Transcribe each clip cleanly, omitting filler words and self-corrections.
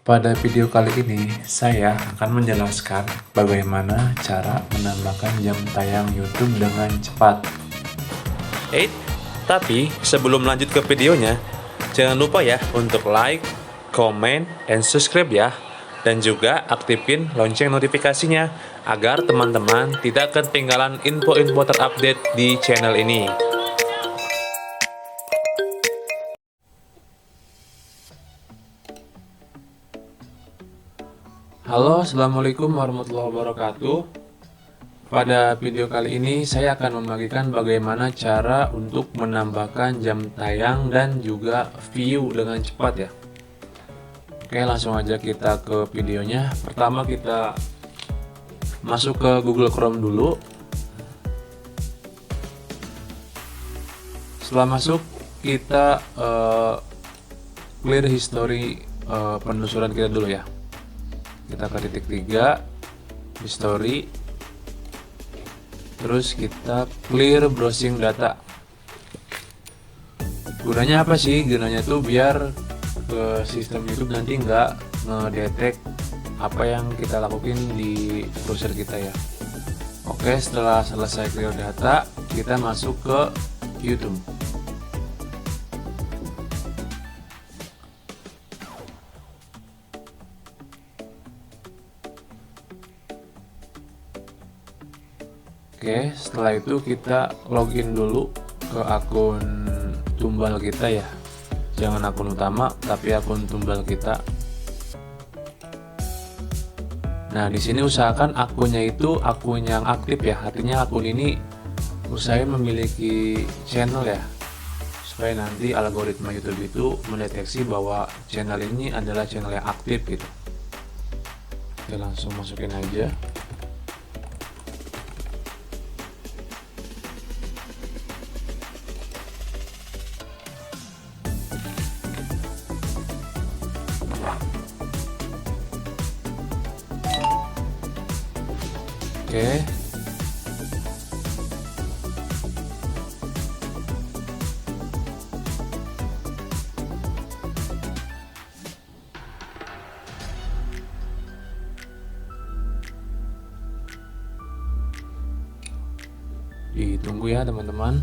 Pada video kali ini, saya akan menjelaskan bagaimana cara menambahkan jam tayang YouTube dengan cepat. Tapi sebelum lanjut ke videonya, jangan lupa ya untuk like, comment, and subscribe ya. Dan juga aktifin lonceng notifikasinya agar teman-teman tidak ketinggalan info-info terupdate di channel ini. Halo, assalamualaikum warahmatullahi wabarakatuh. Pada video kali ini saya akan membagikan bagaimana cara untuk menambahkan jam tayang dan juga view dengan cepat ya. Oke, langsung aja kita ke videonya. Pertama kita masuk ke Google Chrome dulu. Setelah masuk, kita clear history penelusuran kita dulu ya. Kita ke titik 3 history, terus kita clear browsing data. Gunanya apa sih? Gunanya tuh biar ke sistem YouTube nanti nggak ngedetect apa yang kita lakukan di browser kita ya. Oke, setelah selesai clear data, kita masuk ke YouTube. Oke, setelah itu kita login dulu ke akun tumbal kita ya. Jangan akun utama, tapi akun tumbal kita. Nah, di sini usahakan akunnya itu akun yang aktif ya. Artinya akun ini usahain memiliki channel ya. Supaya nanti algoritma YouTube itu mendeteksi bahwa channel ini adalah channel yang aktif gitu. Oke, langsung masukin aja. Oke. Ditunggu ya teman-teman.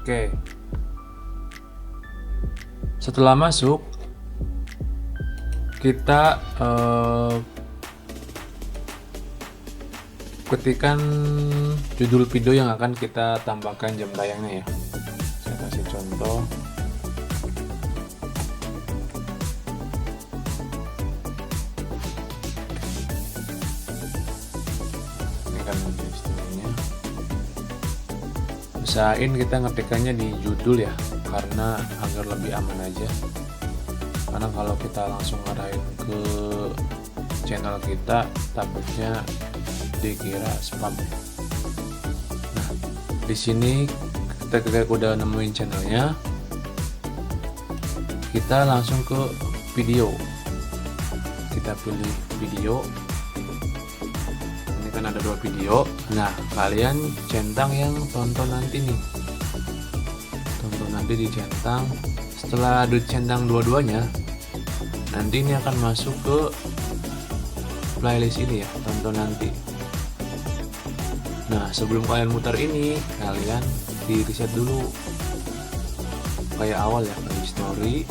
Oke. Setelah masuk, kita ketikkan judul video yang akan kita tambahkan jam tayangnya ya. Saya kasih contoh. Ini kan istilahnya. Usahain kita ngetikkannya di judul ya, karena agar lebih aman aja. Karena kalau kita langsung ngarahin ke channel kita, takutnya dikira spam. Nah, di sini kita udah nemuin channelnya, kita langsung ke video. Kita pilih video. Ini kan ada 2 video. Nah, kalian centang yang tonton nanti nih. Tonton nanti dicentang. Setelah dicentang dua-duanya, nanti ini akan masuk ke playlist ini ya, tonton nanti. Nah, sebelum kalian muter ini, kalian di reset dulu kayak awal ya, ke history.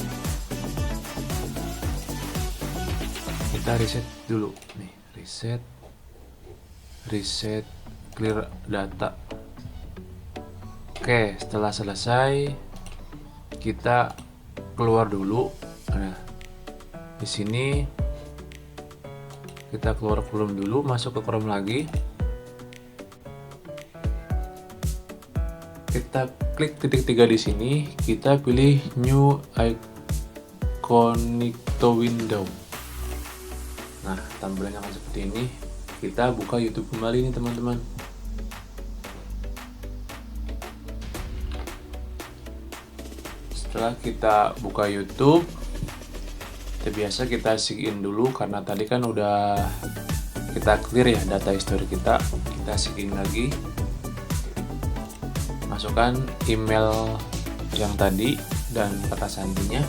Kita reset dulu nih, reset clear data. Oke, setelah selesai kita keluar dulu. Nah, di sini kita keluar Chrome dulu, masuk ke Chrome lagi. Kita klik titik 3 di sini, kita pilih new incognito window. Nah, tampilannya akan seperti ini. Kita buka YouTube kembali nih teman-teman. Setelah kita buka YouTube, biasa kita sign dulu karena tadi kan udah kita clear ya data history kita. Kita sign lagi. Masukkan email yang tadi dan kata sandinya.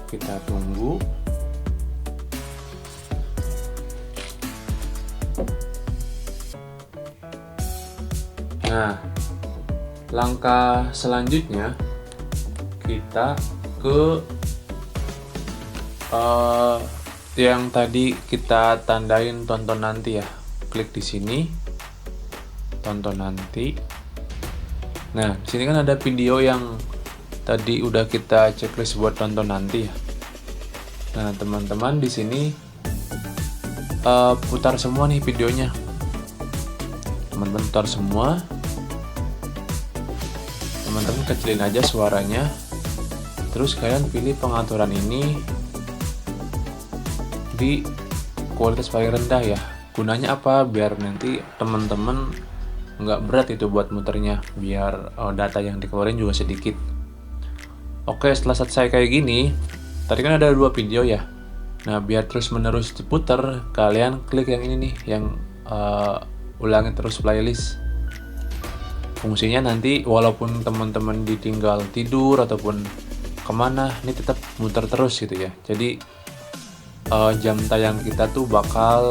Kita tunggu. Nah, langkah selanjutnya kita ke yang tadi kita tandain tonton nanti ya. Klik di sini, tonton nanti. Nah, di sini kan ada video yang tadi udah kita checklist buat tonton nanti ya. Nah, teman-teman di sini putar semua nih videonya. Teman-teman putar semua. Teman-teman kecilin aja suaranya. Terus kalian pilih pengaturan ini di kualitas paling rendah ya. Gunanya apa? Biar nanti teman-teman nggak berat itu buat muternya, biar data yang dikeluarin juga sedikit. Oke, setelah selesai kayak gini, tadi kan ada 2 video ya. Nah, biar terus menerus diputar, kalian klik yang ini nih, yang ulangin terus playlist. Fungsinya nanti walaupun teman-teman ditinggal tidur ataupun kemana, ini tetap muter terus gitu ya. Jadi jam tayang kita tuh bakal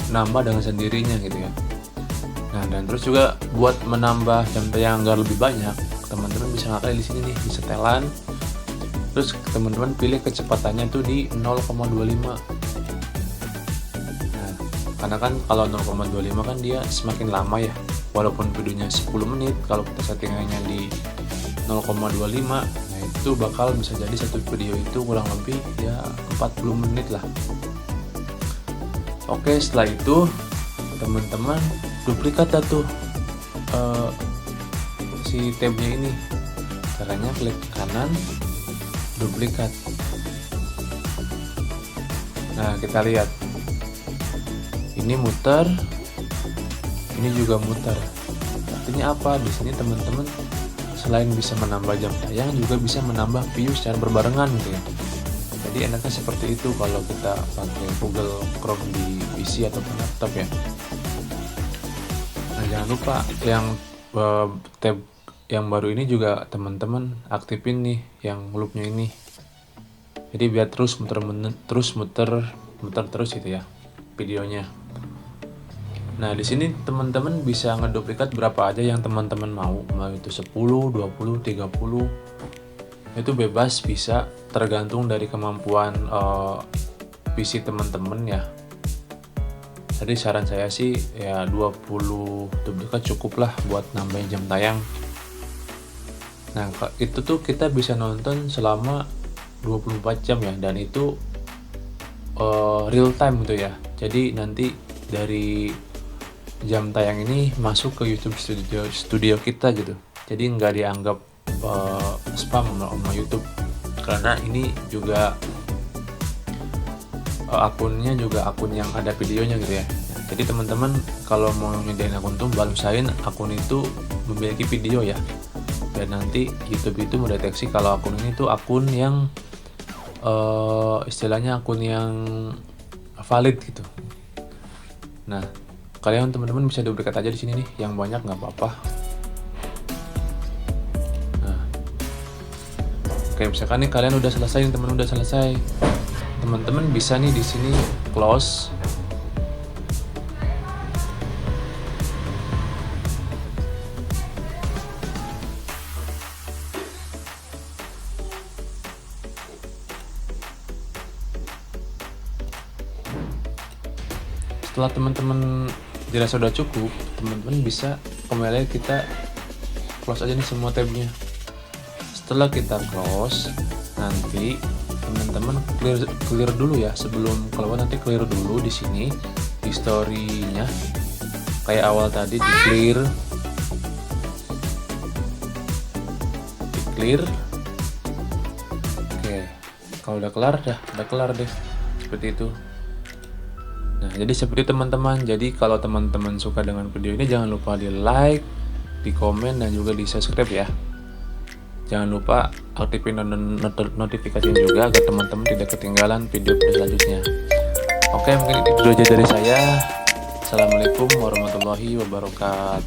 nambah dengan sendirinya gitu ya. Nah, dan terus juga buat menambah jam tayang agar lebih banyak, teman-teman bisa ngapain di sini nih, di setelan. Terus teman-teman pilih kecepatannya tuh di 0,25. Nah, karena kan kalau 0,25 kan dia semakin lama ya. Walaupun videonya 10 menit, kalau kita settingannya di 0,25, nah itu bakal bisa jadi satu video itu kurang lebih ya 40 menit lah. Oke, setelah itu teman-teman duplikat tuh si tabnya ini. Caranya klik kanan, duplikat. Nah, kita lihat ini muter, ini juga muter. Artinya apa? Di sini teman-teman selain bisa menambah jam tayang, juga bisa menambah view secara berbarengan gitu ya. Jadi enaknya seperti itu kalau kita pakai Google Chrome di PC atau laptop ya. Nah, jangan lupa yang tab yang baru ini juga teman-teman aktifin nih, yang loopnya ini. Jadi biar terus muter terus gitu ya videonya. Nah, di sini teman-teman bisa ngeduplikat berapa aja yang teman-teman mau itu 10, 20, 30. Itu bebas, bisa tergantung dari kemampuan PC teman-teman ya. Jadi saran saya sih ya 20 duplikat cukup lah buat nambahin jam tayang. Nah, itu tuh kita bisa nonton selama 24 jam ya, dan itu real time gitu ya. Jadi nanti dari jam tayang ini masuk ke YouTube studio kita gitu. Jadi nggak dianggap spam sama YouTube, karena ini juga akunnya juga akun yang ada videonya gitu ya. Nah, jadi teman-teman kalau mau nyediain akun tuh balusain akun itu memiliki video ya, dan nanti YouTube itu mendeteksi kalau akun ini tuh akun yang istilahnya akun yang valid gitu. Nah, kalian teman-teman bisa duplikat aja di sini nih, yang banyak nggak apa-apa. Nah, oke, misalkan nih kalian udah selesai, teman udah selesai, teman-teman bisa nih di sini close. Setelah teman-teman dirasa udah cukup, teman-teman bisa kembali kita close aja nih semua tabnya. Setelah kita close, nanti teman-teman clear dulu ya, sebelum keluar nanti clear dulu di sini historinya kayak awal tadi, di clear. Oke, kalau udah kelar deh seperti itu. Nah, jadi seperti teman-teman. Jadi kalau teman-teman suka dengan video ini, jangan lupa di like, di komen, dan juga di subscribe ya. Jangan lupa aktifin notifikasinya juga agar teman-teman tidak ketinggalan video selanjutnya. Oke, mungkin itu aja dari saya. Assalamualaikum warahmatullahi wabarakatuh.